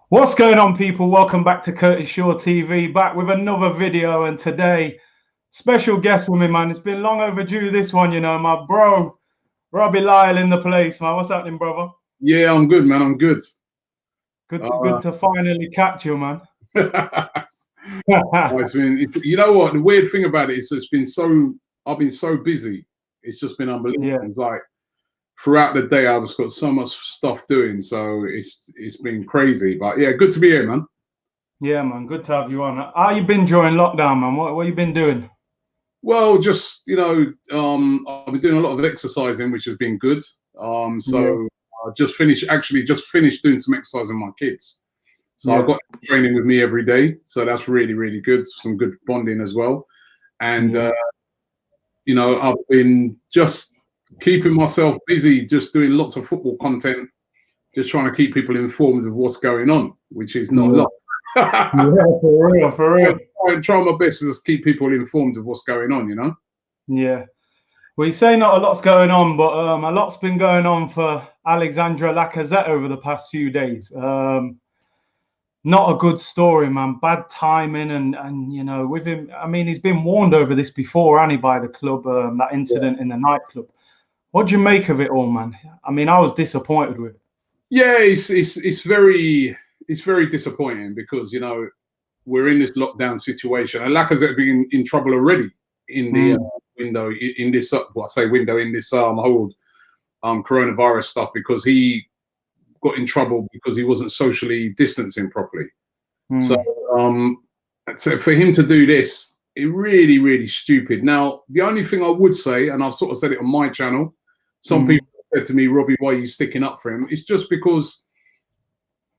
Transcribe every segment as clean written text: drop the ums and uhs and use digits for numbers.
What's going on, people? Welcome back to Curtis Shaw TV, back with another video. And today, special guest with me, man. It's been long overdue, this one, my bro, Robbie Lyle in the place, man. What's happening, brother? Yeah, I'm good, man. I'm good. Good to finally catch you, man. It's been, you know what? The weird thing about it is I've been so busy. It's just been unbelievable. Yeah. It's like throughout the day, I just got so much stuff doing. So it's been crazy. But yeah, good to be here, man. Yeah, man. Good to have you on. How you been during lockdown, man? What you been doing? Well, just I've been doing a lot of exercising, which has been good. I just finished doing some exercise with my kids. So I've got training with me every day. So that's really, really good. Some good bonding as well. And, I've been just keeping myself busy, just doing lots of football content, just trying to keep people informed of what's going on, which is not a lot. Yeah, for real. I try my best to just keep people informed of what's going on, Yeah. Well, you say not a lot's going on, but a lot's been going on for Alexandre Lacazette over the past few days. Not a good story, man. Bad timing, and with him, I mean, he's been warned over this before, hasn't he, by the club, that incident in the nightclub. What do you make of it all, man? I mean, I was disappointed with it. Yeah, it's very disappointing because we're in this lockdown situation, and Lacazette being in trouble already in the window in this whole coronavirus stuff, because he got in trouble because he wasn't socially distancing properly. So for him to do this, it really, really stupid. Now, the only thing I would say, and I've sort of said it on my channel, some people said to me, Robbie, why are you sticking up for him? It's just because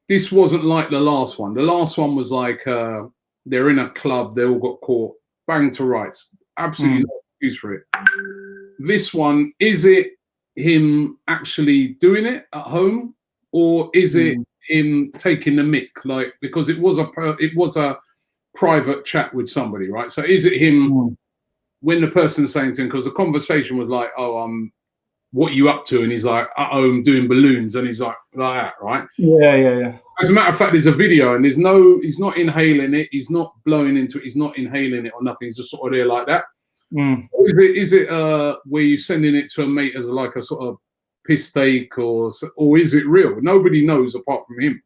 this wasn't like the last one. The last one was like they're in a club, they all got caught, bang to rights. Absolutely no excuse for it. This one, is it him actually doing it at home, or is it him taking the mick? Like, because it was a private chat with somebody, right? So is it him when the person's saying to him, because the conversation was like, oh, what are you up to? And he's like, I'm doing balloons, and he's like that, right? Yeah. As a matter of fact, there's a video, and he's not inhaling it, he's not blowing into it, he's not inhaling it or nothing. He's just sort of there like that. Is it where you sending it to a mate as like a sort of piss take, or is it real? Nobody knows apart from him.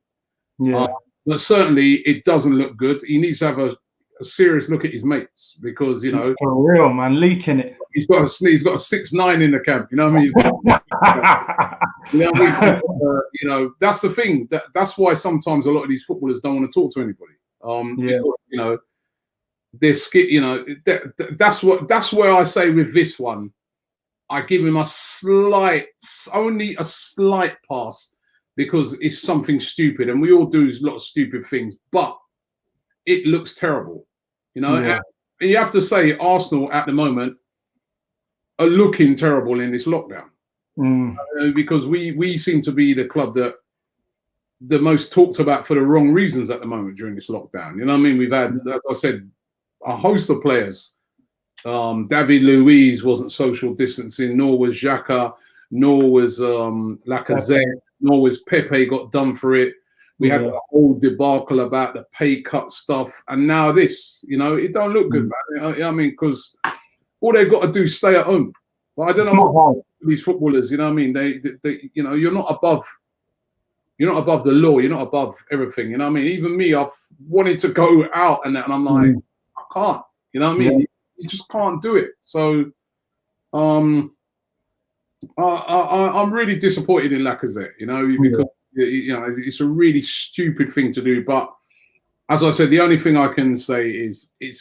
But certainly it doesn't look good. He needs to have a serious look at his mates, because for real, man, leaking it. He's got a 6'9" in the camp. You know what I mean? That's the thing. That's why sometimes a lot of these footballers don't want to talk to anybody. Because, they're scared. That's where I say with this one, I give him only a slight pass, because it's something stupid, and we all do a lot of stupid things, but it looks terrible. And you have to say Arsenal at the moment are looking terrible in this lockdown, because we seem to be the club that the most talked about for the wrong reasons at the moment during this lockdown. You know what I mean? We've had, as I said, a host of players. David Luiz wasn't social distancing, nor was Xhaka, nor was Lacazette, nor was Pepe got done for it. We had the whole debacle about the pay cut stuff, and now this. It don't look good, man. I mean, because all they've got to do is stay at home. But I don't know these footballers. You know what I mean? They you're not above. You're not above the law. You're not above everything. You know what I mean? Even me, I've wanted to go out and that, and I'm like, I can't. You know what I mean? You just can't do it. So, I'm really disappointed in Lacazette. Because it's a really stupid thing to do. But as I said, the only thing I can say is it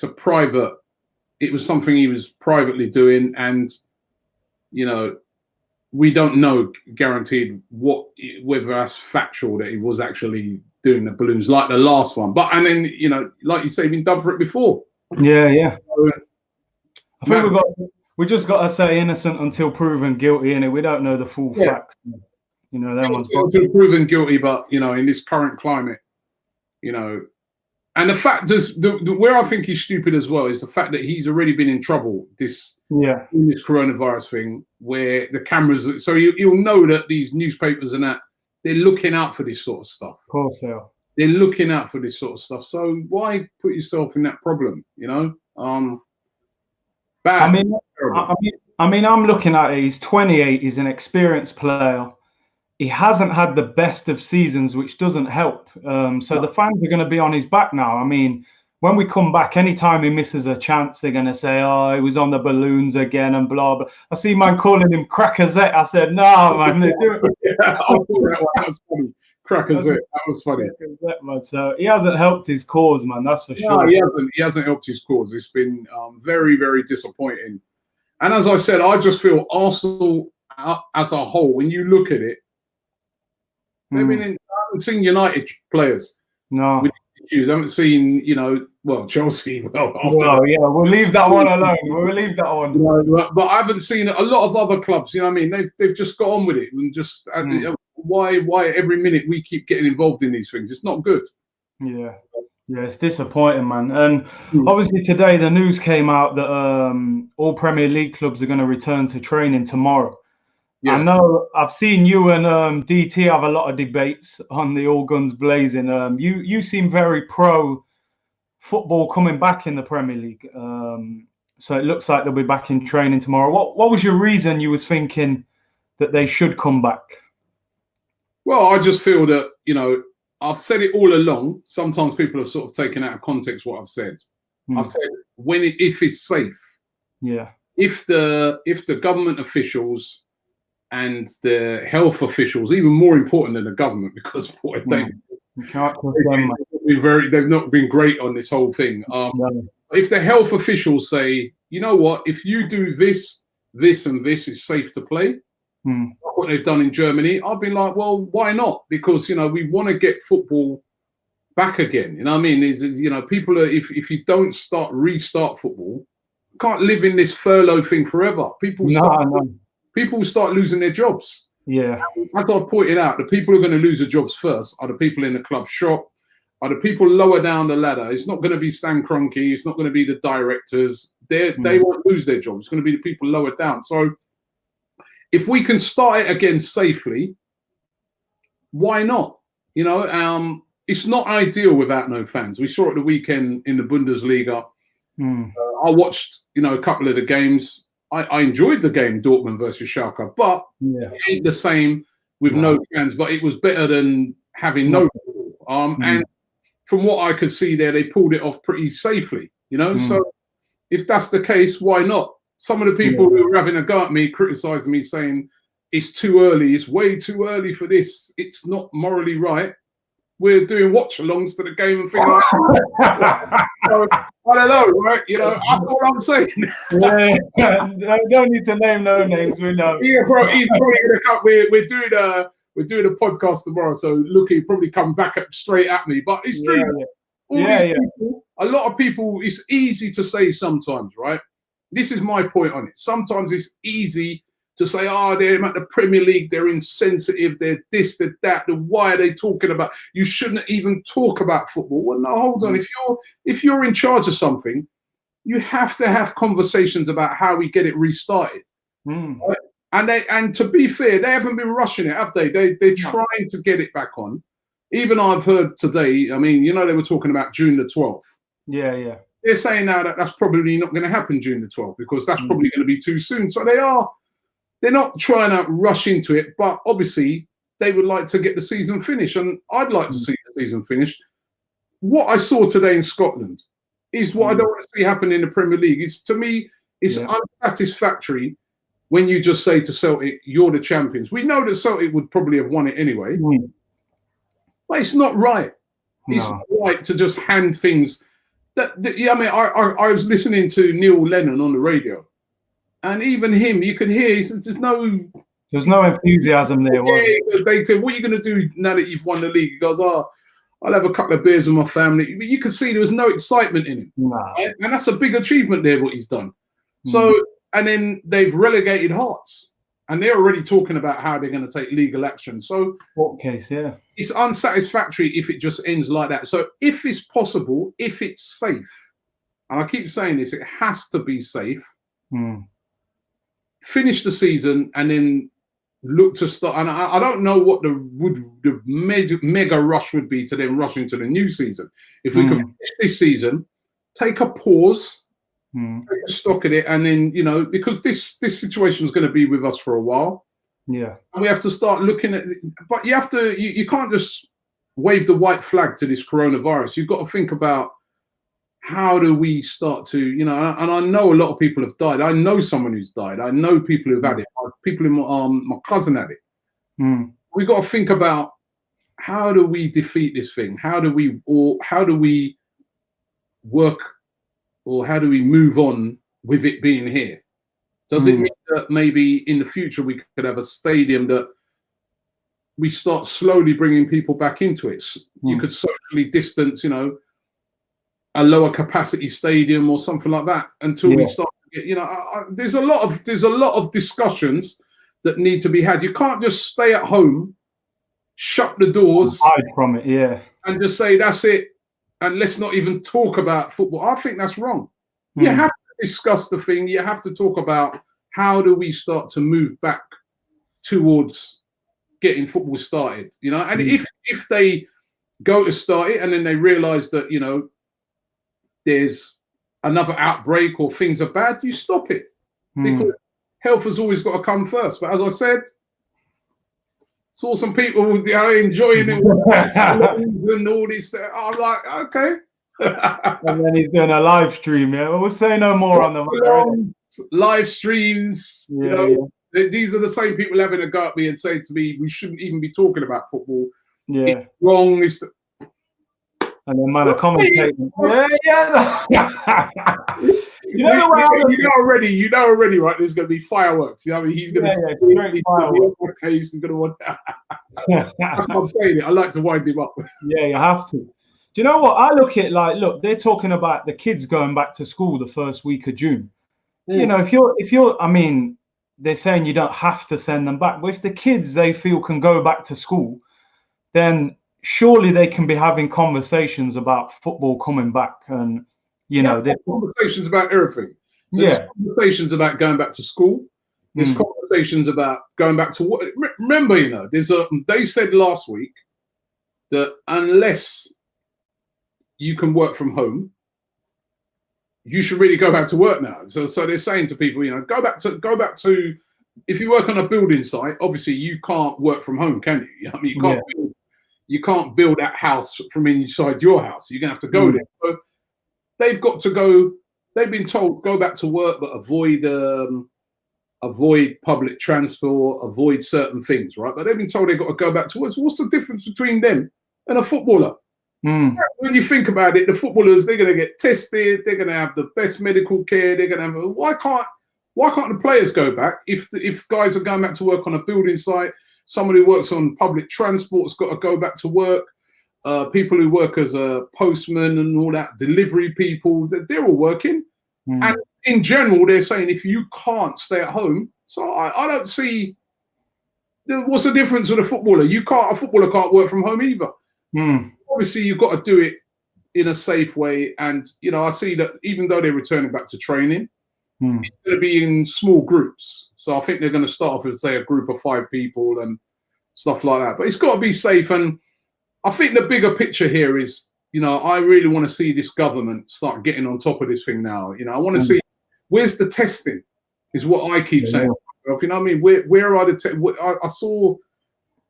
was something he was privately doing, and we don't know guaranteed whether that's factual that he was actually doing the balloons like the last one. But and then like you say, he's been done for it before. Yeah. So, I think we just got to say innocent until proven guilty, and we don't know the full facts. That one's proven guilty, but in this current climate, and the fact is, where I think he's stupid as well is the fact that he's already been in trouble in this coronavirus thing, where the cameras. So you'll know that these newspapers and that, they're looking out for this sort of stuff. Of course they are. They're looking out for this sort of stuff. So why put yourself in that problem? You know, bad. I mean, I'm looking at it. He's 28. He's an experienced player. He hasn't had the best of seasons, which doesn't help. So the fans are going to be on his back now. I mean, when we come back, anytime he misses a chance, they're going to say, "Oh, he was on the balloons again," and blah blah. I see man calling him Lacazette. I said, "No, man, they're doing." I thought that was funny. Lacazette, that was funny. Man. So he hasn't helped his cause, man. That's for sure. No, he hasn't. He hasn't helped his cause. It's been very, very disappointing. And as I said, I just feel Arsenal as a whole, when you look at it, I haven't seen United players. No. With issues. I haven't seen, Chelsea. We'll leave that one alone. We'll leave that one. But I haven't seen a lot of other clubs. You know what I mean? They've just got on with it and just why every minute we keep getting involved in these things? It's not good. Yeah, it's disappointing, man. And obviously today the news came out that all Premier League clubs are going to return to training tomorrow. Yeah. I know I've seen you and DT have a lot of debates on the All Guns Blazing. You seem very pro football coming back in the Premier League. So it looks like they'll be back in training tomorrow. What was your reason you was thinking that they should come back? Well, I just feel that, I've said it all along. Sometimes people have sort of taken out of context what I've said. I've said if it's safe. Yeah. If the government officials and the health officials, even more important than the government, because boy, they've not been great on this whole thing. If the health officials say, you know what, if you do this, this, and this, is safe to play. What they've done in Germany, I've been like, well, why not? Because we want to get football back again. You know what I mean? People are if you don't restart football, you can't live in this furlough thing forever. People start losing their jobs. Yeah. As I've pointed out, the people who are going to lose their jobs first are the people in the club shop, are the people lower down the ladder. It's not going to be Stan Kroenke. It's not going to be the directors. They won't lose their jobs. It's going to be the people lower down. So if we can start it again safely, why not? It's not ideal without no fans. We saw it the weekend in the Bundesliga. I watched, a couple of the games. I enjoyed the game, Dortmund versus Schalke, but it ain't the same with no fans. But it was better than having no people. And from what I could see there, they pulled it off pretty safely. So if that's the case, why not? Some of the people who were having a go at me, criticising me, saying it's too early, it's way too early for this, it's not morally right. We're doing watch-alongs to the game and things like that. So, I don't know, right? That's what I'm saying. Don't need to name no names. We know. Yeah, bro. He's probably gonna come. We're doing a podcast tomorrow, so look, he'll probably come back straight at me. But it's true. People, a lot of people. It's easy to say sometimes, right? This is my point on it. Sometimes it's easy to say, they're at the Premier League, they're insensitive, they're this, they're that, why are they talking about? You shouldn't even talk about football. Well, no, hold on. If you're in charge of something, you have to have conversations about how we get it restarted. Right? And to be fair, they haven't been rushing it, have they? They're trying to get it back on. Even I've heard today, I mean, they were talking about June the 12th. Yeah. They're saying now that that's probably not going to happen June the 12th because that's probably going to be too soon. So they're not trying to rush into it, but obviously they would like to get the season finished, and I'd like to see the season finished. What I saw today in Scotland is what I don't want to see happen in the Premier League. To me, it's unsatisfactory when you just say to Celtic, you're the champions. We know that Celtic would probably have won it anyway, but it's not right. It's not right to just hand things. I was listening to Neil Lennon on the radio, and even him, you could hear there's no enthusiasm there. They said, "What are you going to do now that you've won the league?" He goes, "I'll have a couple of beers with my family." But you could see there was no excitement in him, right? And that's a big achievement there what he's done. So, and then they've relegated Hearts, and they're already talking about how they're going to take legal action. So, what case? Yeah, it's unsatisfactory if it just ends like that. So, if it's possible, if it's safe, and I keep saying this, it has to be safe. Finish the season and then look to start, and I don't know what the mega rush would be to then rush into the new season. If we could finish this season, take a pause, take a stock at it, and then, you know, because this situation is going to be with us for a while. Yeah, and we have to start looking at. But you have to. You can't just wave the white flag to this coronavirus. You've got to think about, how do we start to, you know, and I know a lot of people have died. I know someone who's died. I know people who've had it. People in my cousin had it. We've got to think about, how do we defeat this thing? How do we work, or how do we move on with it being here? Does it mean that maybe in the future we could have a stadium that we start slowly bringing people back into it? You could socially distance, you know, a lower capacity stadium or something like that until we start to get, you know, there's a lot of discussions that need to be had. You can't just stay at home, shut the doors, hide from it, and just say that's it, and let's not even talk about football. I think that's wrong. You have to discuss the thing. You have to talk about, how do we start to move back towards getting football started, you know? And if they go to start it and then they realize that, you know, there's another outbreak or things are bad, you stop it, because health has always got to come first. But as I said, saw some people, you know, enjoying it and all this stuff. I'm like, okay. And then he's doing a live stream. Yeah, we'll say no more on the matter. Live streams. You know, these are the same people having a go at me and saying to me, we shouldn't even be talking about football. It's wrong. And then man, commentating. You know already, right? There's going to be fireworks. You know, I mean, he's going to he's going to want. That's what I'm saying. I like to wind him up. Yeah, you have to. Do you know what I look at? Like, look, they're talking about the kids going back to school the first week of June. You know, if you're, I mean, they're saying you don't have to send them back, but if the kids they feel can go back to school, then surely they can be having conversations about football coming back, and you know, conversations about everything. So there's conversations about going back to school. There's conversations about going back to what. Remember, you know, they said last week that unless you can work from home, you should really go back to work now. So they're saying to people, you know, go back to. If you work on a building site, obviously you can't work from home, can you? I mean, you can't build that house from inside your house. You're gonna have to go there. So they've got to go. They've been told go back to work, but avoid public transport, avoid certain things, right? But they've been told they've got to go back to work. So what's the difference between them and a footballer? When you think about it, the footballers, they're going to get tested. They're going to have the best medical care. They're going to have. Why can't the players go back if guys are going back to work on a building site? Someone who works on public transport's got to go back to work. People who work as a postman and all that, delivery people, they're all working. And in general, they're saying if you can't stay at home, so I don't see what's the difference with a footballer. A footballer can't work from home either. Obviously, you've got to do it in a safe way. And, you know, I see that even though they're returning back to training, it's going to be in small groups. So I think they're going to start off with, say, a group of 5 people and stuff like that. But it's got to be safe. And I think the bigger picture here is, you know, I really want to see this government start getting on top of this thing now. You know, I want to see where's the testing is what I keep saying. You know what I mean? Where are the I saw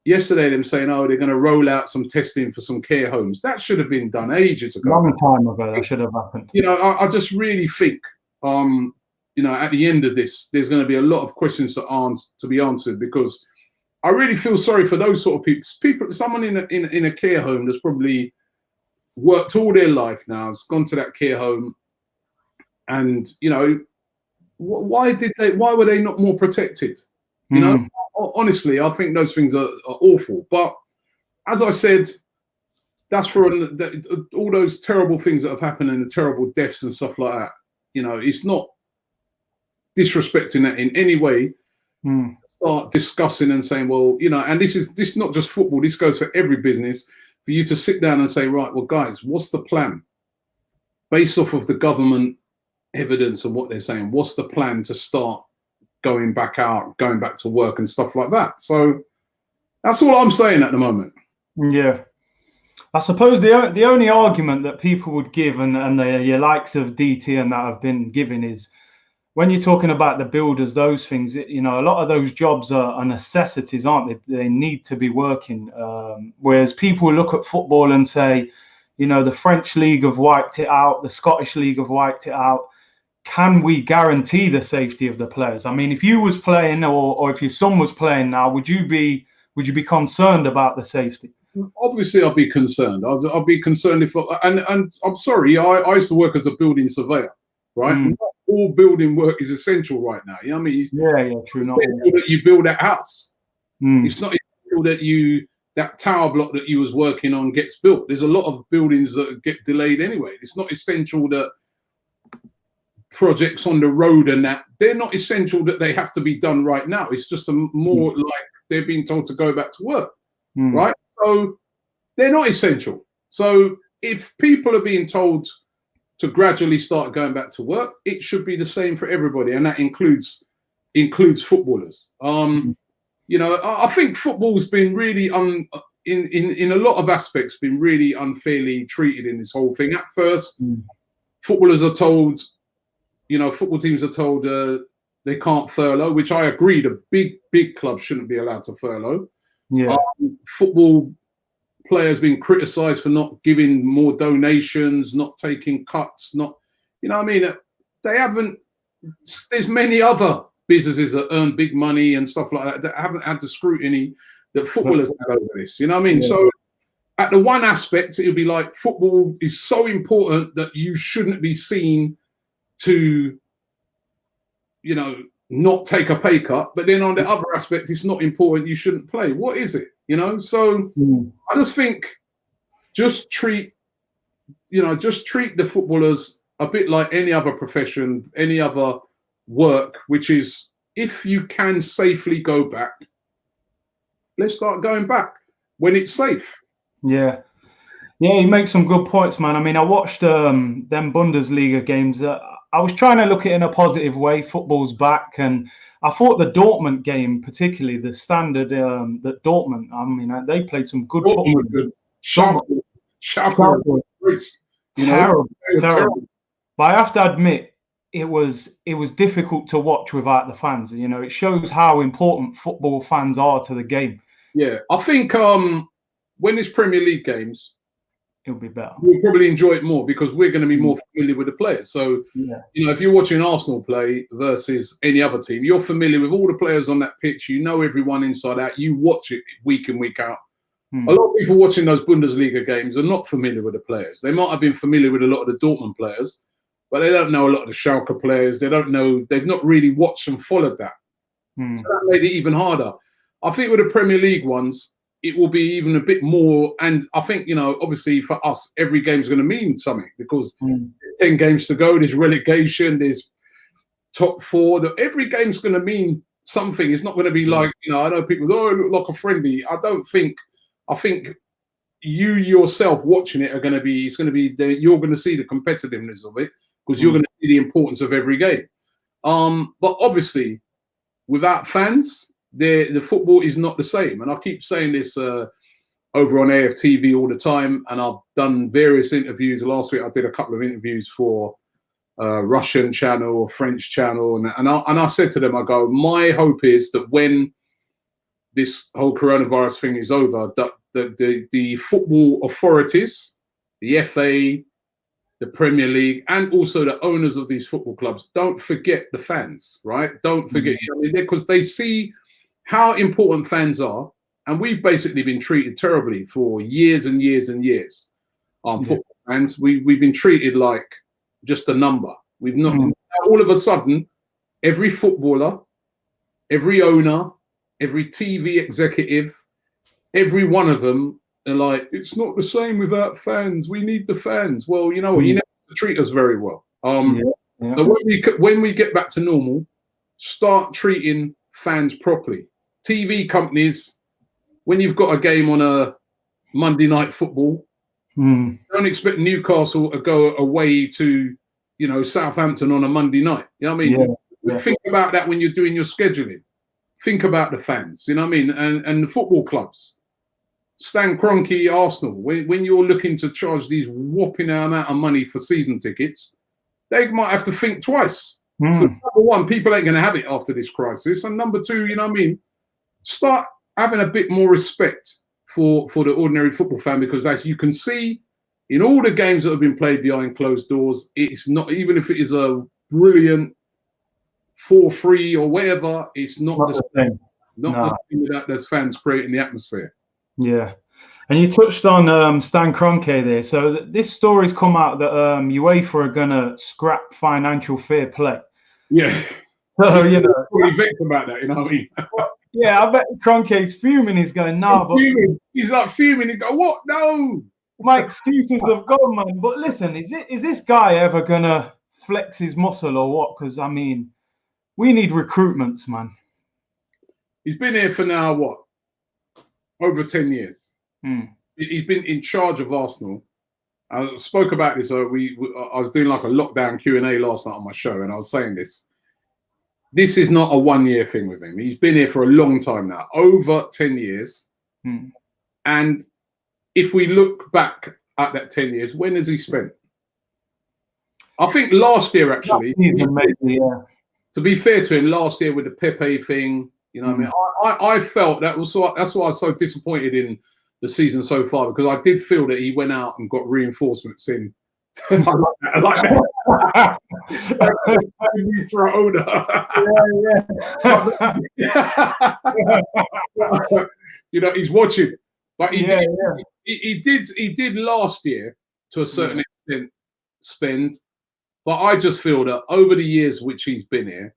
yesterday them saying, oh, they're going to roll out some testing for some care homes. That should have been done ages ago. Long time ago, that should have happened. You know, I just really think, you know, at the end of this, there's going to be a lot of questions to be answered, because I really feel sorry for those sort of people. Someone in a care home that's probably worked all their life now, has gone to that care home, and you know, why were they not more protected? You know, honestly, I think those things are awful. But as I said, that's for all those terrible things that have happened and the terrible deaths and stuff like that. You know, it's not disrespecting that in any way. Start discussing and saying, well, you know, and this is not just football. This goes for every business. For you to sit down and say, right, well, guys, what's the plan? Based off of the government evidence and what they're saying, what's the plan to start going back out, going back to work and stuff like that. So that's all I'm saying at the moment. Yeah. I suppose the only argument that people would give, and the likes of DT and that have been given, is when you're talking about the builders, those things, you know, a lot of those jobs are necessities, aren't they? They need to be working. Whereas people look at football and say, you know, the French league have wiped it out, the Scottish league have wiped it out. Can we guarantee the safety of the players? I mean, if you was playing, or if your son was playing now, would you be concerned about the safety? Obviously, I'll be concerned. I'll be concerned if, and I'm sorry, I used to work as a building surveyor, right? Not all building work is essential right now. You know what I mean? Yeah, true. Not that you build that house. It's not essential that that tower block that you was working on gets built. There's a lot of buildings that get delayed anyway. It's not essential that projects on the road and that, they're not essential that they have to be done right now. It's just more like they're being told to go back to work, right? So they're not essential. So if people are being told to gradually start going back to work, it should be the same for everybody, and that includes footballers. You know, I think football's been really in a lot of aspects been really unfairly treated in this whole thing. At first, footballers are told, you know, football teams are told they can't furlough, which I agree. The big clubs shouldn't be allowed to furlough. Yeah. Football players being criticised for not giving more donations, not taking cuts, not, you know what I mean? They haven't, there's many other businesses that earn big money and stuff like that that haven't had the scrutiny that footballers have over this, you know what I mean? Yeah. So at the one aspect, it would be like football is so important that you shouldn't be seen to, you know, not take a pay cut, but then on the other aspect, it's not important, you shouldn't play. What is it? You know, so I just think just treat the footballers a bit like any other profession, any other work, which is if you can safely go back, let's start going back when it's safe. Yeah, you make some good points, man. I mean, I watched them Bundesliga games. I was trying to look at it in a positive way. Football's back, and I thought the Dortmund game, particularly the standard that Dortmund, I mean, they played some good football. Terrible. But I have to admit, it was difficult to watch without the fans. You know, it shows how important football fans are to the game. Yeah, I think when it's Premier League games, it'll be better. We'll probably enjoy it more because we're going to be more familiar with the players. So, you know, if you're watching Arsenal play versus any other team, you're familiar with all the players on that pitch. You know everyone inside out. You watch it week in, week out. A lot of people watching those Bundesliga games are not familiar with the players. They might have been familiar with a lot of the Dortmund players, but they don't know a lot of the Schalke players. They don't know. They've not really watched and followed that. So that made it even harder. I think with the Premier League ones, it will be even a bit more. And I think, you know, obviously for us, every game is going to mean something because there's 10 games to go. There's relegation. There's top four. Every game's going to mean something. It's not going to be like, you know, I know people, it look like a friendly. I think you yourself watching it are going to be, you're going to see the competitiveness of it because you're going to see the importance of every game. But obviously, without fans, the football is not the same. And I keep saying this over on AFTV all the time. And I've done various interviews. Last week, I did a couple of interviews for Russian channel, French channel. And I said to them, I go, my hope is that when this whole coronavirus thing is over, that the football authorities, the FA, the Premier League, and also the owners of these football clubs don't forget the fans, right? Don't forget, because they see how important fans are. And we've basically been treated terribly for years and years and years. Football fans, we've been treated like just a number. We've not, all of a sudden, every footballer, every owner, every TV executive, every one of them are like, it's not the same without fans. We need the fans. Well, you know what? You never treat us very well. So when we get back to normal, start treating fans properly. TV companies, when you've got a game on a Monday night football, don't expect Newcastle to go away to, you know, Southampton on a Monday night. You know what I mean? think about that when you're doing your scheduling. Think about the fans, you know what I mean? And the football clubs. Stan Kroenke, Arsenal, when you're looking to charge these whopping amount of money for season tickets, they might have to think twice. Number one, people ain't going to have it after this crisis. And number two, you know what I mean? Start having a bit more respect for the ordinary football fan, because as you can see, in all the games that have been played behind closed doors, it's not, even if it is a brilliant 4-3 or whatever, it's not the same. Not the same without those fans creating the atmosphere. Yeah. And you touched on Stan Kroenke there. So this story's come out that UEFA are going to scrap financial fair play. Yeah. So, you know. Pretty vexed about that, you know what I mean? Yeah, I bet Kroenke's fuming. He's going, nah, but... He's like fuming. He go, what? No! My excuses have gone, man. But listen, is this guy ever going to flex his muscle or what? Because, I mean, we need recruitments, man. He's been here for now, what? Over 10 years. He's been in charge of Arsenal. I spoke about this. I was doing like a lockdown Q&A last night on my show, and I was saying this. This is not a one-year thing with him. He's been here for a long time now, over 10 years. And if we look back at that 10 years, when has he spent? I think last year, actually. To be fair to him, last year with the Pepe thing, you know what I mean? I felt that's why I was so disappointed in the season so far, because I did feel that he went out and got reinforcements in. I like that. You know, he's watching. But he did last year to a certain extent spend. But I just feel that over the years which he's been here,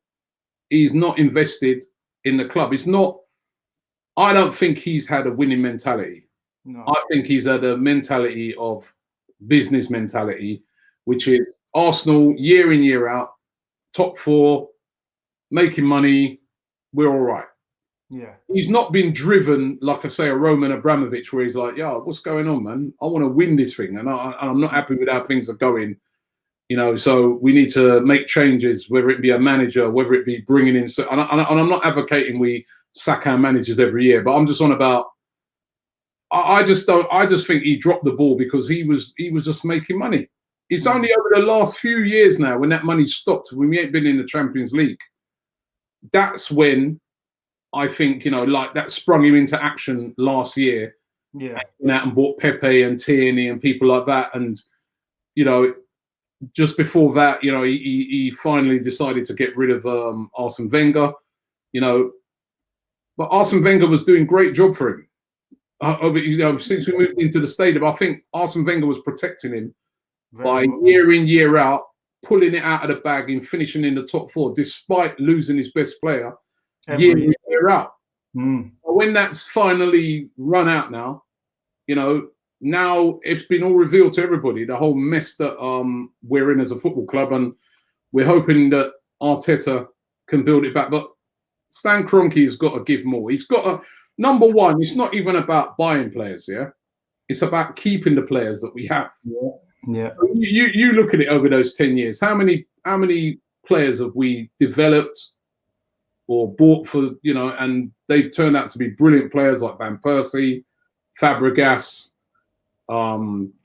he's not invested in the club. It's not. I don't think he's had a winning mentality. No. I think he's had a mentality of business mentality, which is Arsenal year in, year out, top four, making money, we're all right. Yeah. He's not been driven, like I say, a Roman Abramovich, where he's like, yeah, what's going on, man? I want to win this thing, and I'm not happy with how things are going. You know, so we need to make changes, whether it be a manager, whether it be bringing in. And I'm not advocating we sack our managers every year, but I'm just on about. I just think he dropped the ball because he was just making money. It's only over the last few years now, when that money stopped, when we ain't been in the Champions League, that's when I think, you know, like that sprung him into action last year. Yeah. Went out and bought Pepe and Tierney and people like that. And, you know, just before that, you know, he finally decided to get rid of Arsene Wenger, you know. But Arsene Wenger was doing a great job for him. You know, since we moved into the stadium, I think Arsene Wenger was protecting him by year in, year out, pulling it out of the bag and finishing in the top four, despite losing his best player year in, year out. But when that's finally run out now, you know, now it's been all revealed to everybody, the whole mess that we're in as a football club, and we're hoping that Arteta can build it back. But Stan Kroenke's got to give more. He's got to. Number one, it's not even about buying players, yeah? It's about keeping the players that we have. Yeah. You look at it over those 10 years. How many players have we developed or bought for, you know, and they've turned out to be brilliant players like Van Persie, Fabregas,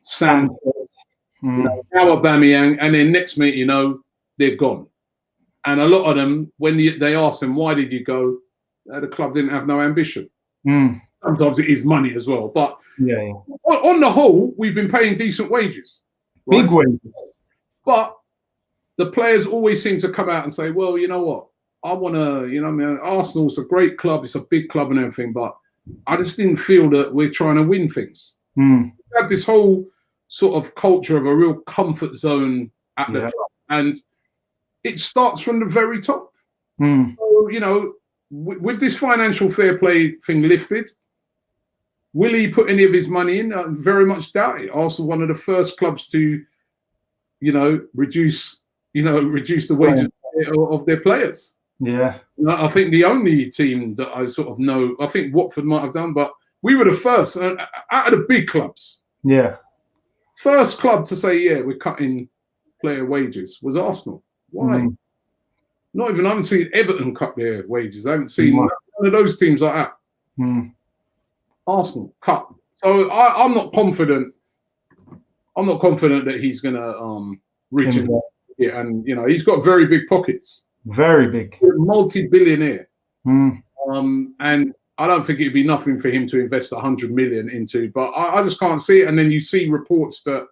Sanchez, you know, now Aubameyang, and then next minute, you know, they're gone. And a lot of them, when they ask them, why did you go? The club didn't have no ambition. Sometimes it is money as well. But on the whole, we've been paying decent wages. Right? Big wages. But the players always seem to come out and say, well, you know what? I want to, you know, I mean, Arsenal's a great club. It's a big club and everything. But I just didn't feel that we're trying to win things. We have this whole sort of culture of a real comfort zone at the club. And it starts from the very top. So, you know, with this financial fair play thing lifted, will he put any of his money in? I very much doubt it. Arsenal, one of the first clubs to, you know, reduce the wages of their players. Yeah. I think the only team that I sort of know, I think Watford might have done, but we were the first out of the big clubs. Yeah. First club to say, yeah, we're cutting player wages was Arsenal. Why? Not even, I haven't seen Everton cut their wages. I haven't seen none of those teams like that. Arsenal cut. So I'm not confident. I'm not confident that he's gonna reach it. And you know, he's got very big pockets. Very big. Multi-billionaire. And I don't think it'd be nothing for him to invest 100 million into, but I just can't see it. And then you see reports that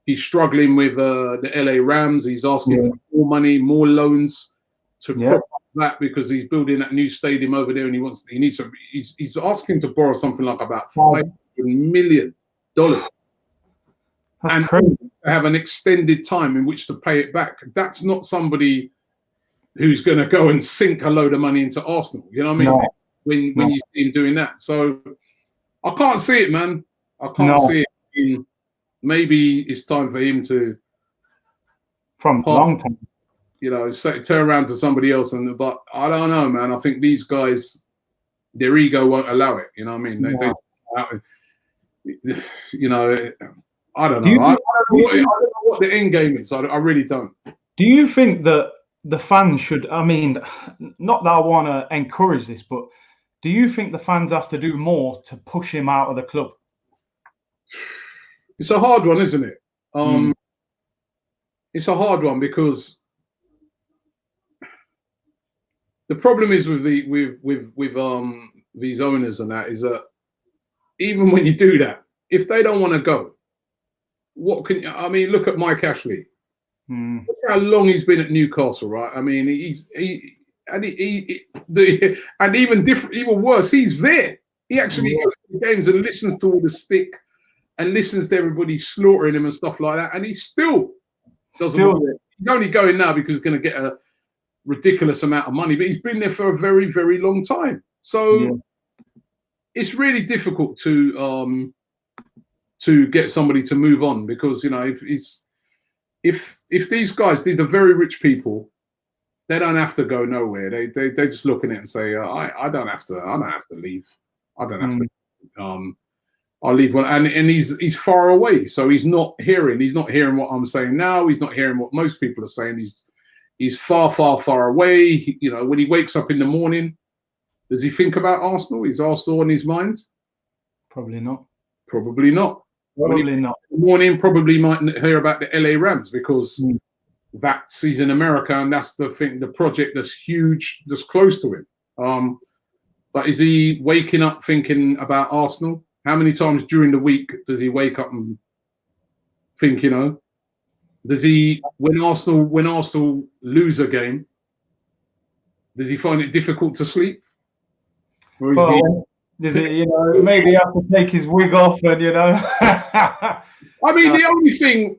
he's struggling with the LA Rams. He's asking for more money, more loans to prop up that because he's building that new stadium over there, and he's asking to borrow something like about $500 million. That's and crazy. Have an extended time in which to pay it back. That's not somebody who's going to go and sink a load of money into Arsenal. You know what I mean? No. When you see him doing that. So I can't see it, man. I can't see it. Maybe it's time for him to from long time, you know, turn around to somebody else. But I don't know, man. I think these guys, their ego won't allow it. You know what I mean? They you know, I don't know. I don't know what the end game is. I really don't. Do you think that the fans should? I mean, not that I want to encourage this, but do you think the fans have to do more to push him out of the club? It's a hard one, isn't it? It's a hard one because the problem is with these owners and that is that even when you do that, if they don't want to go, what can I mean? Look at Mike Ashley. Look how long he's been at Newcastle, right? I mean, and even worse, he's there. He actually goes to the games and listens to all the stick and listens to everybody slaughtering him and stuff like that, and he still doesn't want it. He's only going now because he's going to get a ridiculous amount of money, but he's been there for a very, very long time. So it's really difficult to get somebody to move on because, you know, if these guys, these are very rich people, they don't have to go nowhere. They just look at it and say, I don't have to leave. I don't have to. I'll leave one. And he's far away, so he's not hearing what I'm saying now. He's not hearing what most people are saying. He's far, far, far away. You know, when he wakes up in the morning, does he think about Arsenal? Is Arsenal on his mind? Probably not. Probably not. Probably not. In the morning, probably might hear about the LA Rams because that's he's in America and that's the thing, the project that's huge, that's close to him. But is he waking up thinking about Arsenal? How many times during the week does he wake up and think, you know? Does he, when Arsenal lose a game, does he find it difficult to sleep? Or does he, you know, maybe have to take his wig off and, you know? I mean, the only thing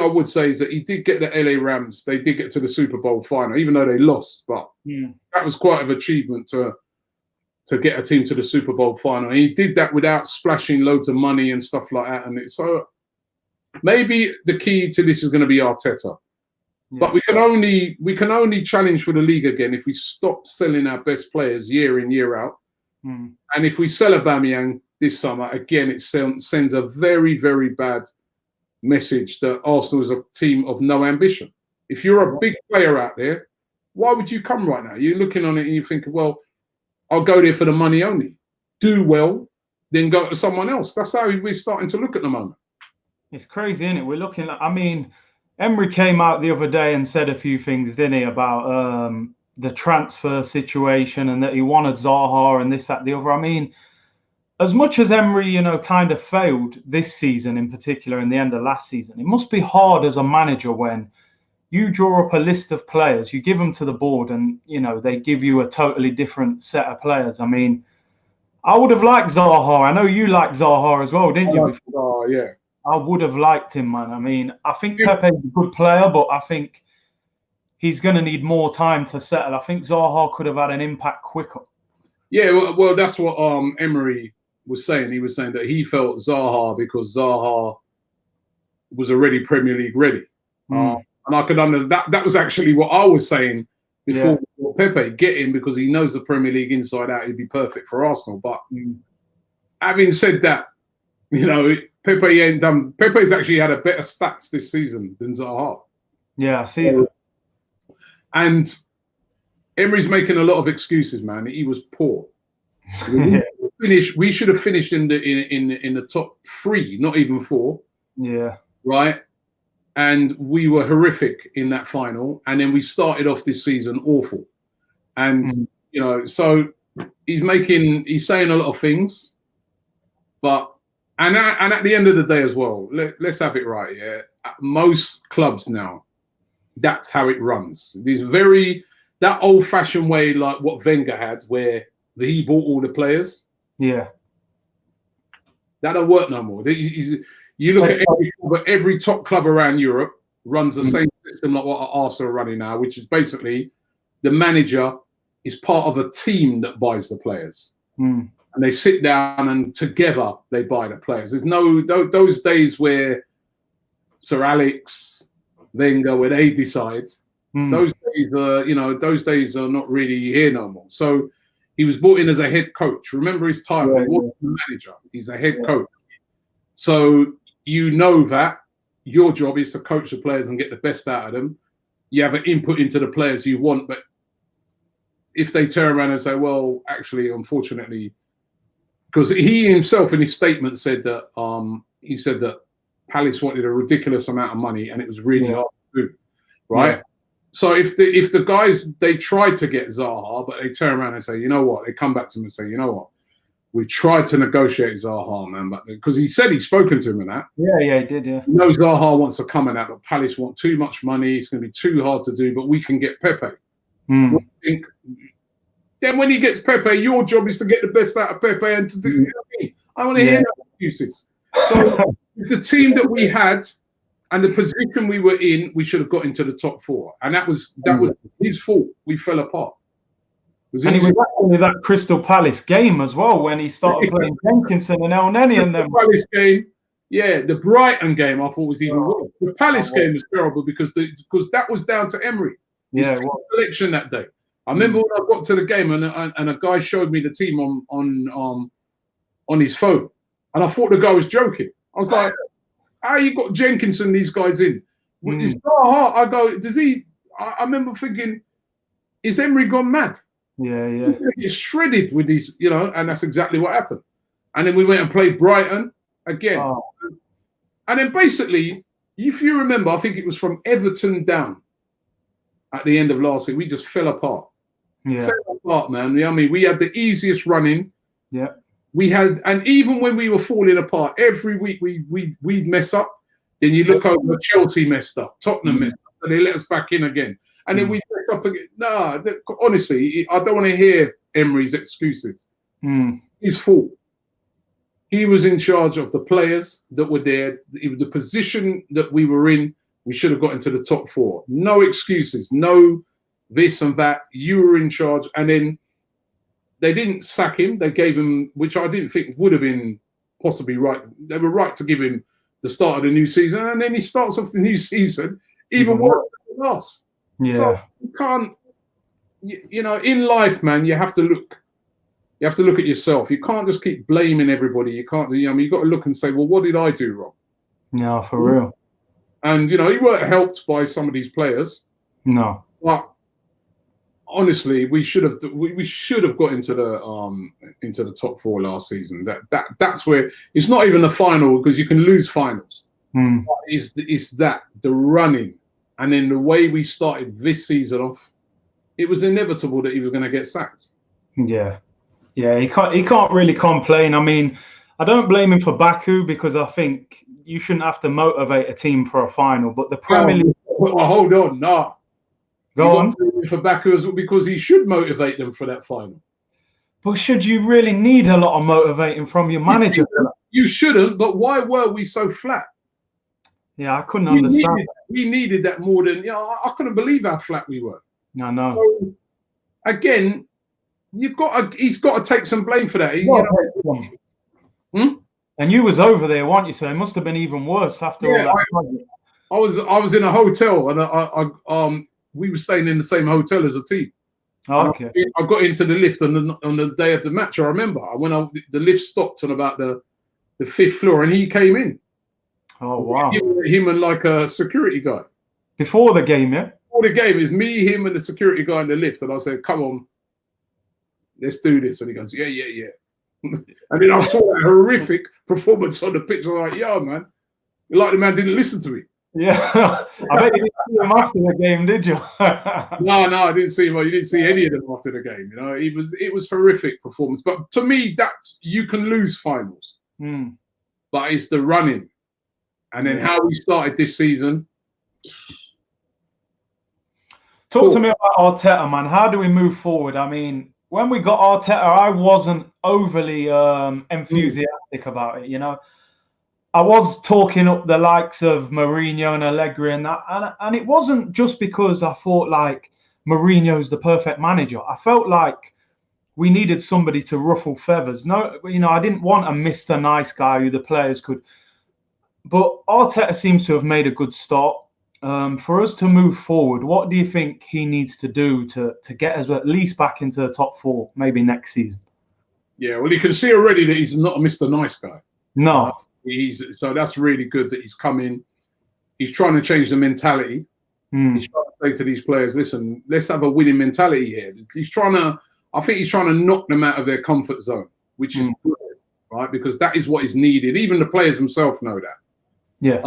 I would say is that he did get the LA Rams. They did get to the Super Bowl final, even though they lost. But that was quite an achievement to get a team to the Super Bowl final. And he did that without splashing loads of money and stuff like that. And so maybe the key to this is going to be Arteta. But we can only challenge for the league again if we stop selling our best players year in, year out. And if we sell Aubameyang this summer, again, it sends a very, very bad message that Arsenal is a team of no ambition. If you're a big player out there, why would you come right now? You're looking on it and you think, well, I'll go there for the money only. Do well, then go to someone else. That's how we're starting to look at the moment. It's crazy, isn't it? We're looking at, I mean, Emery came out the other day and said a few things, didn't he, about the transfer situation and that he wanted Zaha and this, that, the other. I mean, as much as Emery, you know, kind of failed this season in particular in the end of last season, it must be hard as a manager when you draw up a list of players, you give them to the board and, you know, they give you a totally different set of players. I mean, I would have liked Zaha. I know you liked Zaha as well, didn't you? Oh, yeah. I would have liked him, man. I mean, I think Pepe's a good player, but I think he's going to need more time to settle. I think Zaha could have had an impact quicker. Yeah, well, that's what Emery was saying. He was saying that he felt Zaha because Zaha was already Premier League ready. And I could understand that was actually what I was saying before Pepe, get him because he knows the Premier League inside out. He'd be perfect for Arsenal. But having said that, you know, Pepe ain't done. Pepe's actually had a better stats this season than Zaha. Yeah, I see it. And Emery's making a lot of excuses, man. He was poor. We should have finished in the top 3, not even 4. Yeah. Right. And we were horrific in that final. And then we started off this season awful. And you know, so he's saying a lot of things, but and at the end of the day as well, let's have it right. Yeah, most clubs now, that's how it runs. That old-fashioned way, like what Wenger had, where he bought all the players. Yeah, that don't work no more. You look at every top club around Europe runs the same system like what Arsenal are running now, which is basically the manager is part of a team that buys the players. And they sit down and together they buy the players. There's no those days where Sir Alex, Wenger, where they decide. Those days are not really here no more. So he was brought in as a head coach. Remember his title. He wasn't the manager. He's a head coach. So you know that your job is to coach the players and get the best out of them. You have an input into the players you want, but if they turn around and say, well, actually, unfortunately, because he himself in his statement said that he said that Palace wanted a ridiculous amount of money and it was really hard to do, right? Yeah. So if the guys, they tried to get Zaha, but they turn around and say, you know what, they come back to him and say, you know what, we tried to negotiate Zaha, man, but because he said he's spoken to him and that. Yeah, he did, yeah. You know Zaha wants to come and that, but Palace want too much money. It's going to be too hard to do, but we can get Pepe. Then when he gets Pepe, your job is to get the best out of Pepe and to do. You know what I mean? I want to hear no excuses. So the team that we had and the position we were in, we should have got into the top 4, and that was his fault. We fell apart. And he was actually that Crystal Palace game as well when he started playing Jenkinson and El Neni and them. Palace game, yeah, the Brighton game I thought was even worse. The Palace game was terrible because that was down to Emery. His team selection that day. I remember when I got to the game and a guy showed me the team on his phone, and I thought the guy was joking. I was like, "How you got Jenkinson these guys in? It's not hard." I go, "Does he?" I remember thinking, "Is Emery gone mad?" Yeah. He's shredded with these, you know, and that's exactly what happened. And then we went and played Brighton again, and then basically, if you remember, I think it was from Everton down at the end of last year, we just fell apart. Yeah. Fell apart, man. I mean, we had the easiest running. Yeah. We had, and even when we were falling apart, every week we'd mess up. Then you look over, Chelsea messed up, Tottenham messed up, and they let us back in again. And then we mess up again. Nah, honestly, I don't want to hear Emery's excuses. His fault. He was in charge of the players that were there. The position that we were in, we should have got into the top 4. No excuses. No this and that. You were in charge. And then they didn't sack him. They gave him, which I didn't think would have been possibly right. They were right to give him the start of the new season. And then he starts off the new season even worse than us. Yeah. So you can't, you know, in life, man, you have to look. You have to look at yourself. You can't just keep blaming everybody. You can't, you know, I mean, you've got to look and say, well, what did I do wrong? No, for real. And, you know, you weren't helped by some of these players. No. But honestly, we should have got into the top 4 last season. That's where it's not even a final because you can lose finals. It's that the running, and then the way we started this season off, it was inevitable that he was going to get sacked. Yeah, he can't really complain. I mean, I don't blame him for Baku because I think you shouldn't have to motivate a team for a final. But the Premier League. Well, hold on, nah. Go on. For Baku because he should motivate them for that final. But should you really need a lot of motivating from your manager? You shouldn't. But why were we so flat? Yeah, I couldn't understand. We needed that more than, you know, I couldn't believe how flat we were. I know. So, again, he's got to take some blame for that. And you was over there, weren't you? So it must have been even worse after all that. I was in a hotel, and we were staying in the same hotel as a team. Oh, okay. I got into the lift on the day of the match. I remember when the lift stopped on about the 5th floor, and he came in. Oh wow! Him and like a security guy. Before the game, yeah. before the game, it's me, him, and the security guy in the lift, and I said, "Come on, let's do this." And he goes, "Yeah, yeah, yeah." And then I saw that horrific performance on the pitch. I was like, "Yeah, man, like the man didn't listen to me." Yeah, I bet you didn't see him after the game, did you? No, I didn't see him. You didn't see any of them after the game. You know, it was horrific performance. But to me, that's you can lose finals, but it's the running, and then how we started this season. Talk to me about Arteta, man. How do we move forward? I mean, when we got Arteta, I wasn't overly enthusiastic about it. You know, I was talking up the likes of Mourinho and Allegri and that, and it wasn't just because I thought like Mourinho's the perfect manager. I felt like we needed somebody to ruffle feathers. No, you know, I didn't want a Mr. Nice guy who the players could. But Arteta seems to have made a good start. For us to move forward, what do you think he needs to do to get us at least back into the top 4, maybe next season? Yeah, well, you can see already that he's not a Mr. Nice guy. No. So that's really good that he's come in. He's trying to change the mentality. He's trying to say to these players, listen, let's have a winning mentality here. I think he's trying to knock them out of their comfort zone, which is brilliant, right? Because that is what is needed. Even the players themselves know that. Yeah.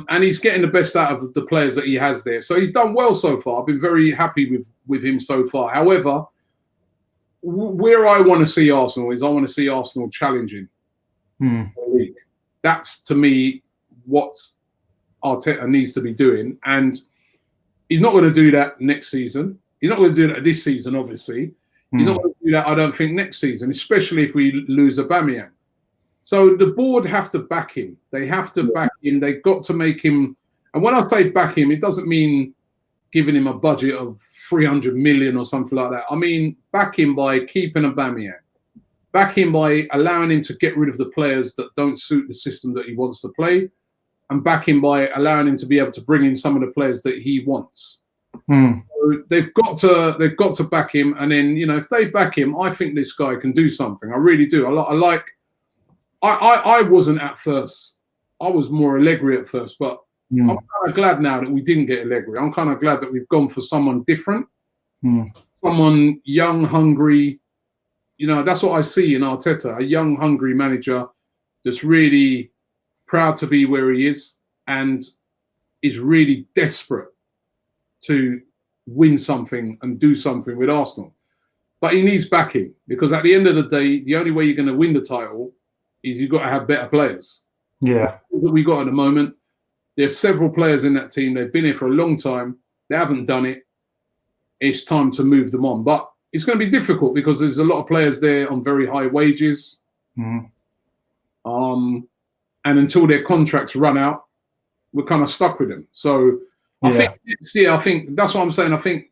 And he's getting the best out of the players that he has there. So he's done well so far. I've been very happy with him so far. However, where I want to see Arsenal is I want to see Arsenal challenging the league. That's, to me, what Arteta needs to be doing. And he's not going to do that next season. He's not going to do that this season, obviously. He's not going to do that, I don't think, next season, especially if we lose Aubameyang. So the board have to back him. They have to back him. They've got to make him. And when I say back him, it doesn't mean giving him a budget of 300 million or something like that. I mean, back him by keeping Aubameyang. Back him by allowing him to get rid of the players that don't suit the system that he wants to play. And back him by allowing him to be able to bring in some of the players that he wants. So they've got to back him. And then, you know, if they back him, I think this guy can do something. I really do. I wasn't at first. I was more Allegri at first, but I'm kind of glad now that we didn't get Allegri. I'm kind of glad that we've gone for someone different, someone young, hungry. You know, that's what I see in Arteta, a young, hungry manager that's really proud to be where he is and is really desperate to win something and do something with Arsenal. But he needs backing because at the end of the day, the only way you're going to win the title is you've got to have better players. Yeah. That we got at the moment. There's several players in that team. They've been here for a long time. They haven't done it. It's time to move them on. But it's going to be difficult because there's a lot of players there on very high wages. And until their contracts run out, we're kind of stuck with them. So I think next year, I think that's what I'm saying. I think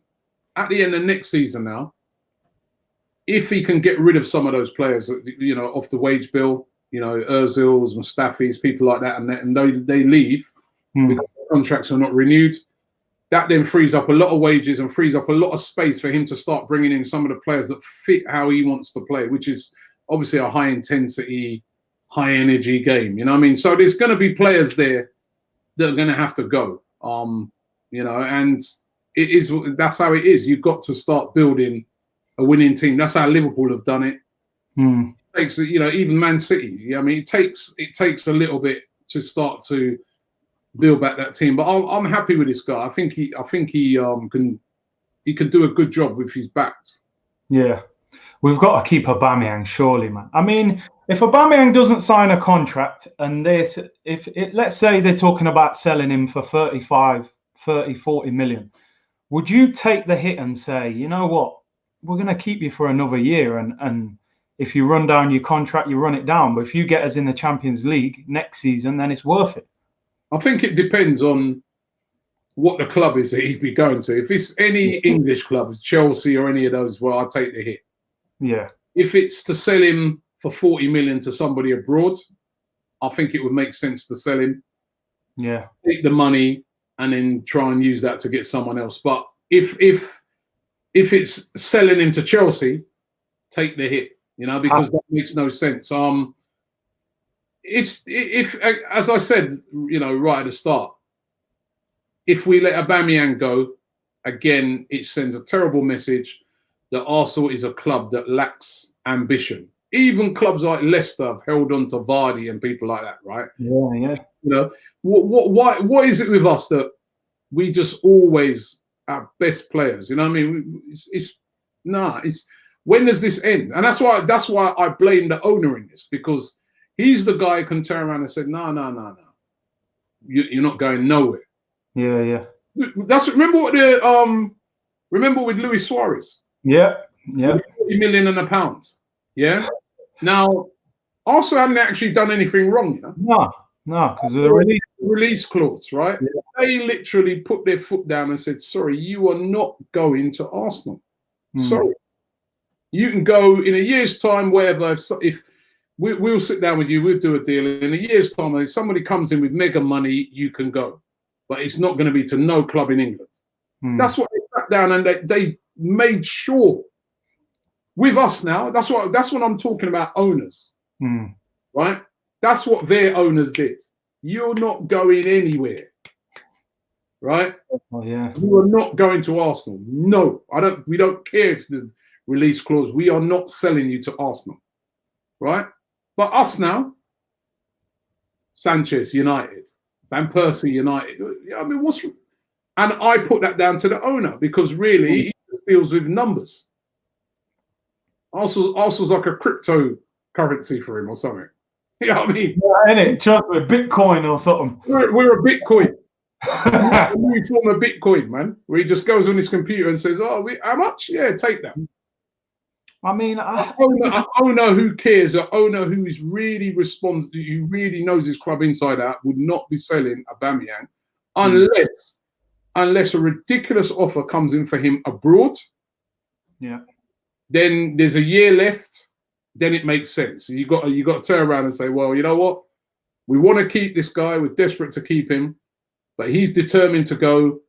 at the end of next season now, if he can get rid of some of those players, you know, off the wage bill, you know, Ozils, Mustafis, people like that, and they leave because the contracts are not renewed, that then frees up a lot of wages and frees up a lot of space for him to start bringing in some of the players that fit how he wants to play, which is obviously a high-intensity, high-energy game. You know what I mean? So there's going to be players there that are going to have to go, you know, and that's how it is. You've got to start building a winning team. That's how Liverpool have done it. It takes, you know, even Man City. I mean, it takes a little bit to start to build back that team. But I'm happy with this guy. I think he can do a good job if he's backed. Yeah, we've got to keep Aubameyang, surely, man. I mean, if Aubameyang doesn't sign a contract, and let's say they're talking about selling him for 30, 40 million, would you take the hit and say, you know what, we're going to keep you for another year, and if you run down your contract, you run it down. But if you get us in the Champions League next season, then it's worth it. I think it depends on what the club is that he'd be going to. If it's any English club, Chelsea or any of those, well, I'll take the hit. Yeah. If it's to sell him for 40 million to somebody abroad, I think it would make sense to sell him. Yeah. Take the money and then try and use that to get someone else. But if it's selling him to Chelsea, take the hit, you know, because that makes no sense. If as I said, you know, right at the start, if we let Aubameyang go, again, it sends a terrible message that Arsenal is a club that lacks ambition. Even clubs like Leicester have held on to Vardy and people like that, right? Yeah, yeah. You know, what is it with us that we just always our best players? You know what I mean? It's when does this end? And that's why I blame the owner in this, because he's the guy who can turn around and say, no. You're not going nowhere. Yeah, yeah. Remember with Luis Suarez. Yeah, yeah. 40 million and a pound. Yeah. Now, Arsenal hadn't actually done anything wrong, you know. No, because of the release clause, right? Yeah. They literally put their foot down and said, "Sorry, you are not going to Arsenal. Sorry, you can go in a year's time, wherever. If we'll sit down with you, we'll do a deal. In a year's time, if somebody comes in with mega money, you can go, but it's not going to be to no club in England." That's what they sat down and they made sure. With us now, that's what I'm talking about. Owners, right? That's what their owners did. You're not going anywhere, right? Oh, yeah. You are not going to Arsenal. No, we don't care if the release clause. We are not selling you to Arsenal, right? But us now, Sanchez United, Van Persie United. I mean, and I put that down to the owner, because really he deals with numbers. Arsenal's like a cryptocurrency for him or something. You know what I mean? Yeah, innit? Just with Bitcoin or something. We're a Bitcoin. We form a Bitcoin, man, where he just goes on his computer and says, "Oh, how much? Yeah, take that." I mean, an owner who cares, an owner who is really who really knows his club inside out, would not be selling Aubameyang unless a ridiculous offer comes in for him abroad. Yeah. Then there's a year left. Then it makes sense. You got to turn around and say, well, you know what? We want to keep this guy. We're desperate to keep him, but he's determined to go.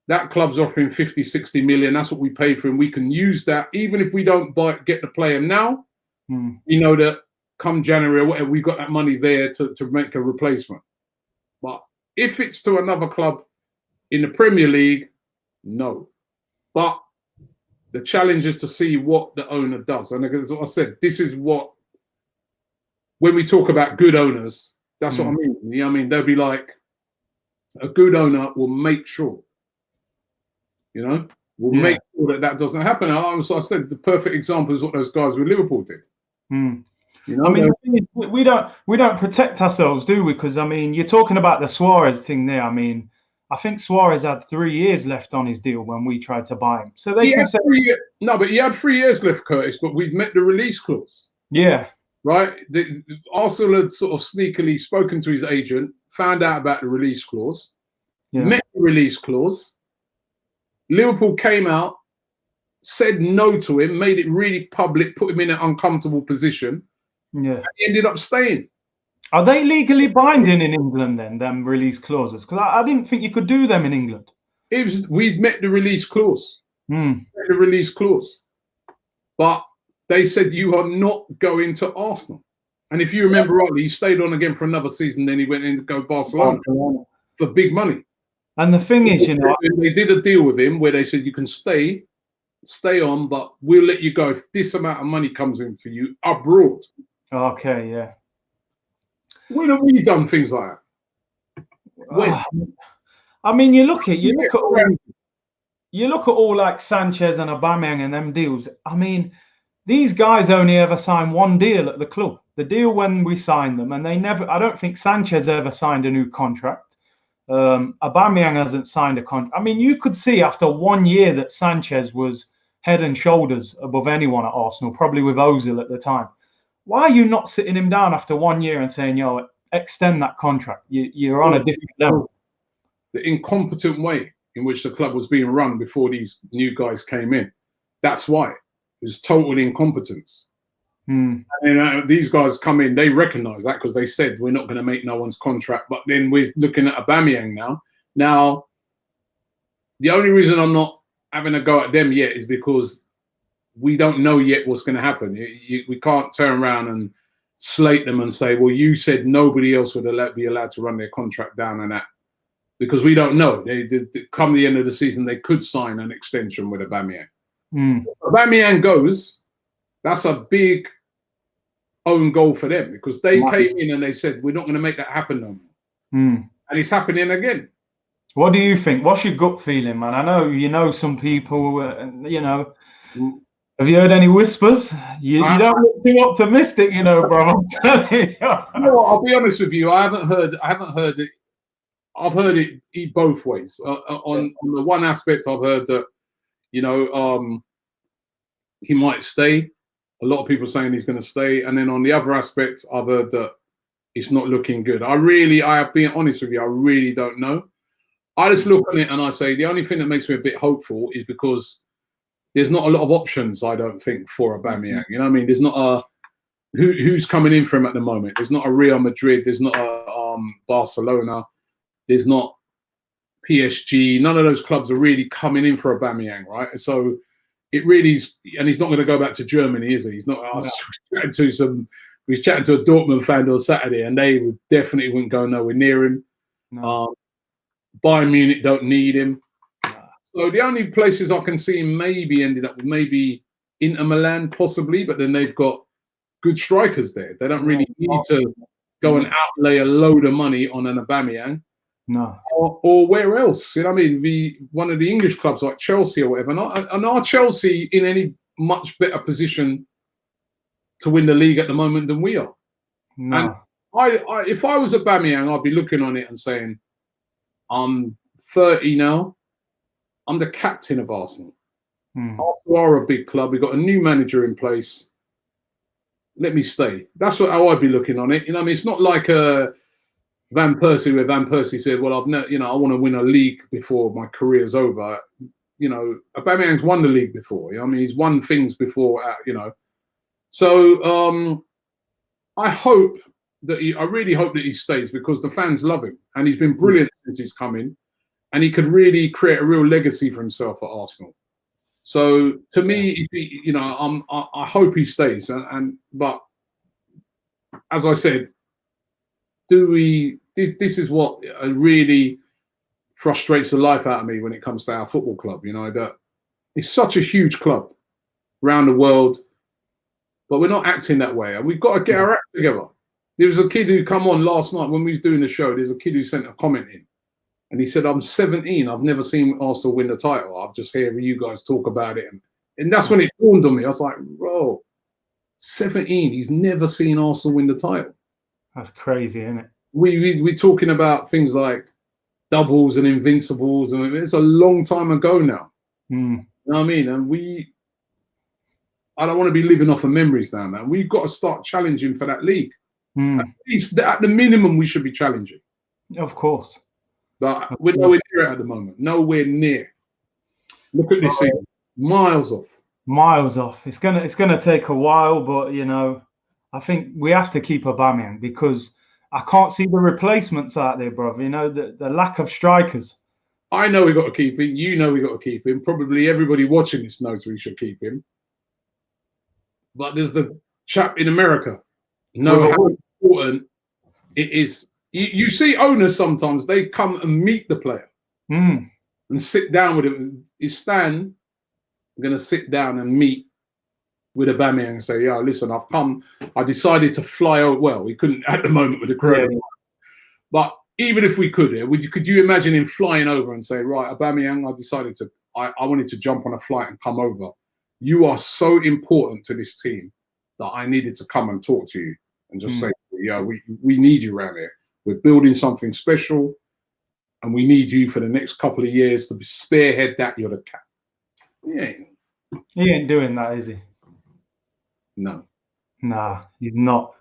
That club's offering 50, 60 million. That's what we paid for him. We can use that. Even if we don't get the player now, we know that come January or whatever, we got that money there to make a replacement. But if it's to another club in the Premier League, no. But the challenge is to see what the owner does. And as I said, this is what, when we talk about good owners, that's what I mean. You know what I mean? They'll be like, a good owner will make sure, make sure that doesn't happen. And so I said, the perfect example is what those guys with Liverpool did. You know, I mean, we don't protect ourselves, do we? Because I mean, you're talking about the Suarez thing there. I mean, I think Suarez had 3 years left on his deal when we tried to buy him. So they can say but he had 3 years left, Curtis. But we've met the release clause. Yeah, right. Arsenal had sort of sneakily spoken to his agent, found out about the release clause, met the release clause. Liverpool came out, said no to him, made it really public, put him in an uncomfortable position. Yeah, and he ended up staying. Are they legally binding in England then, them release clauses? Because I didn't think you could do them in England. We'd met the release clause. The release clause. But they said you are not going to Arsenal. And if you remember rightly, he stayed on again for another season, then he went in to go Barcelona for big money. And the thing is, they did a deal with him where they said you can stay on, but we'll let you go if this amount of money comes in for you abroad. Okay, yeah. When have we done things like that? When? I mean, you look at all like Sanchez and Aubameyang and them deals. I mean, these guys only ever signed one deal at the club. The deal when we signed them, and I don't think Sanchez ever signed a new contract. Aubameyang hasn't signed a contract. I mean, you could see after 1 year that Sanchez was head and shoulders above anyone at Arsenal, probably with Ozil at the time. Why are you not sitting him down after 1 year and saying, yo, extend that contract? You're on a different level. The incompetent way in which the club was being run before these new guys came in. That's why. It was total incompetence. And these guys come in, they recognise that because they said, we're not going to make no one's contract. But then we're looking at Aubameyang now. Now, the only reason I'm not having a go at them yet is because we don't know yet what's going to happen. We can't turn around and slate them and say, well, you said nobody else would be allowed to run their contract down and that. because we don't know. They come the end of the season, they could sign an extension with Aubameyang. If Aubameyang goes, that's a big own goal for them, because they came in and they said, we're not going to make that happen no more. And it's happening again. What do you think? What's your gut feeling, man? I know you know some people, you know. Have you heard any whispers? You don't look too optimistic, you know, bro. I'm telling you. No, I'll be honest with you. I haven't heard it. I've heard it both ways. On the one aspect, I've heard that, you know, he might stay. A lot of people saying he's going to stay. And then on the other aspect, I've heard that it's not looking good. I have been honest with you, I really don't know. I just look at it and I say the only thing that makes me a bit hopeful is because there's not a lot of options, I don't think, for Aubameyang. You know what I mean? There's not a who's coming in for him at the moment. There's not a Real Madrid. There's not a Barcelona. There's not PSG. None of those clubs are really coming in for Aubameyang, right? So it really is, and he's not going to go back to Germany, is he? He's not. I was chatting to a Dortmund fan on Saturday, and they definitely wouldn't go nowhere near him. No. Bayern Munich don't need him. So the only places I can see him maybe ended up with maybe Inter Milan, possibly, but then they've got good strikers there. They don't really need to go and outlay a load of money on an Aubameyang. No. Or where else? You know what I mean? One of the English clubs like Chelsea or whatever. And are Chelsea in any much better position to win the league at the moment than we are? No. And if I was Aubameyang, I'd be looking on it and saying, I'm 30 now. I'm the captain of Arsenal. Arsenal are a big club. We've got a new manager in place. Let me stay. That's how I'd be looking on it. You know what I mean? It's not like Van Persie, where Van Persie said, well, I want to win a league before my career's over. You know, Aubameyang's won the league before. You know what I mean? He's won things before, you know. So I really hope that he stays, because the fans love him. And he's been brilliant since he's come in. And he could really create a real legacy for himself at Arsenal. So to me, you know, I hope he stays. But as I said, this is what really frustrates the life out of me when it comes to our football club. You know, that it's such a huge club around the world, but we're not acting that way. And we've got to get our act together. There was a kid who come on last night when we was doing the show. There's a kid who sent a comment in. And he said, I'm 17. I've never seen Arsenal win the title. I've just heard you guys talk about it. And that's when it dawned on me. I was like, bro, 17. He's never seen Arsenal win the title. That's crazy, isn't it? We're talking about things like doubles and invincibles. And it's a long time ago now. You know what I mean? And I don't want to be living off of memories now, man. We've got to start challenging for that league. At least at the minimum, we should be challenging. Of course. But we're nowhere near it at the moment. Nowhere near. Look at this thing. Miles off. Miles off. It's gonna take a while, but you know, I think we have to keep Aubameyang, because I can't see the replacements out there, bro. You know, the lack of strikers. I know we got to keep him. You know we got to keep him. Probably everybody watching this knows we should keep him. But there's the chap in America. Know how important it is. You see owners sometimes, they come and meet the player and sit down with him. I'm going to sit down and meet with Aubameyang and say, yeah, listen, I've come. I decided to fly out. Well, we couldn't at the moment with the coronavirus. But even if we could, could you imagine him flying over and say, right, Aubameyang, I wanted to jump on a flight and come over. You are so important to this team that I needed to come and talk to you and just say, yeah, we need you around here. We're building something special, and we need you for the next couple of years to spearhead that. You're the cap. Yeah. He ain't doing that, is he? No. Nah, he's not.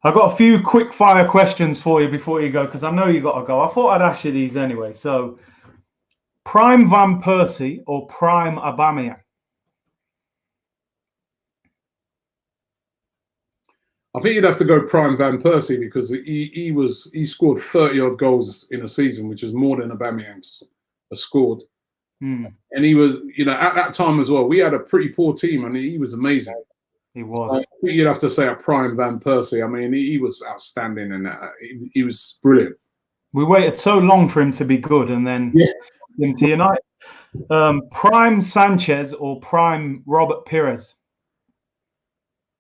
I've got a few quick fire questions for you before you go, because I know you got to go. I thought I'd ask you these anyway. So, prime Van Persie or prime Aubameyang? I think you'd have to go prime Van Persie, because he scored 30 odd goals in a season, which is more than Aubameyang's scored. And he was, you know, at that time as well, we had a pretty poor team, and he was amazing. He was. So I think you'd have to say a prime Van Persie. I mean, he was outstanding, and he was brilliant. We waited so long for him to be good, and then him to United. Prime Sanchez or prime Robert Pires?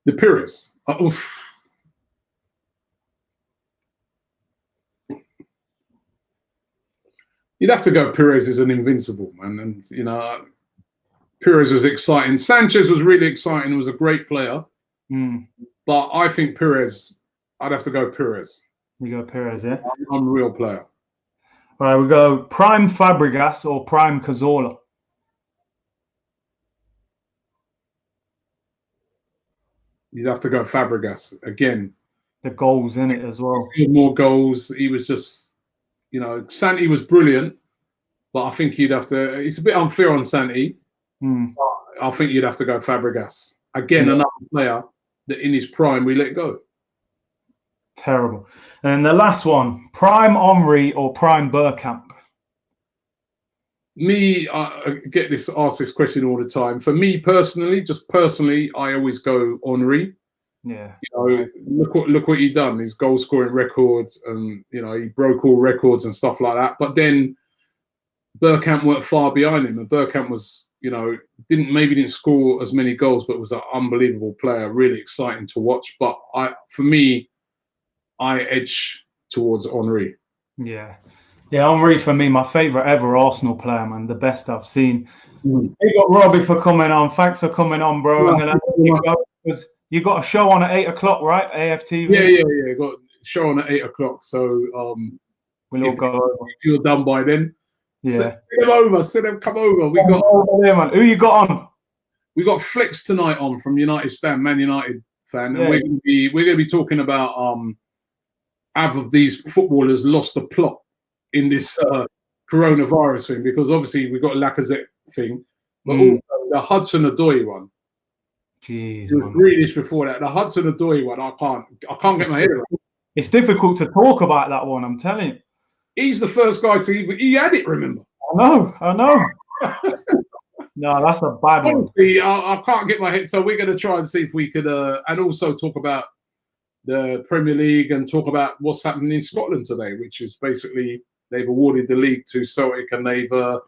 The Pires. You'd have to go. Pires is an invincible, man, and you know, Pires was exciting. Sanchez was really exciting. Was a great player, but I think Pires. I'd have to go Pires. You go Pires, yeah. Unreal player. All right, we go prime Fabregas or prime Cazorla. You'd have to go Fabregas again. The goals in it as well. More goals. He was just, you know, Santi was brilliant, but I think you'd have to. It's a bit unfair on Santi. I think you'd have to go Fabregas again. Another player that in his prime we let go. Terrible. And the last one, prime Henry or prime Bergkamp? Me, I get asked this question all the time. For me personally, I always go Henry. Yeah. You know, look what he done. His goal scoring records, and you know, he broke all records and stuff like that. But then Bergkamp weren't far behind him, and Bergkamp was, you know, didn't score as many goals, but was an unbelievable player, really exciting to watch. But for me, I edge towards Henry. Yeah, Henry for me, my favourite ever Arsenal player, man, the best I've seen. Hey, got Robbie for coming on. Thanks for coming on, bro. I'm gonna let you go because you got a show on at 8 o'clock, right? AFTV. Yeah. Got a show on at 8 o'clock. So we'll all go over. If you're done by then, yeah. Send them come over. We got over there, man. Who you got on? We got Flex tonight on from United Stand, Man United fan, and we're gonna be talking about have these footballers lost the plot in this coronavirus thing, because obviously we've got Lacazette thing, but also the Hudson-Odoi one. Jeez, Grealish before that. The Hudson-Odoi one, I can't get my head around. It's difficult to talk about that one, I'm telling you. He's the first guy he had it, remember? I know. No, that's a bad one. I can't get my head, so we're going to try and see if we could, and also talk about the Premier League and talk about what's happening in Scotland today, which is basically they've awarded the league to Celtic and they've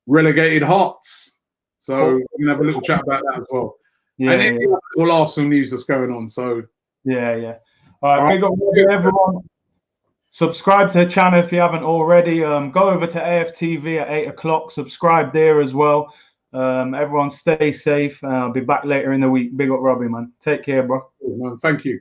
relegated Hearts. So we're going to have a little chat about that as well. Yeah, and then all Arsenal news that's going on. So yeah. All right, big up everyone. Subscribe to the channel if you haven't already. Go over to AFTV at 8 o'clock. Subscribe there as well. Everyone stay safe. I'll be back later in the week. Big up Robbie, man. Take care, bro. Thank you.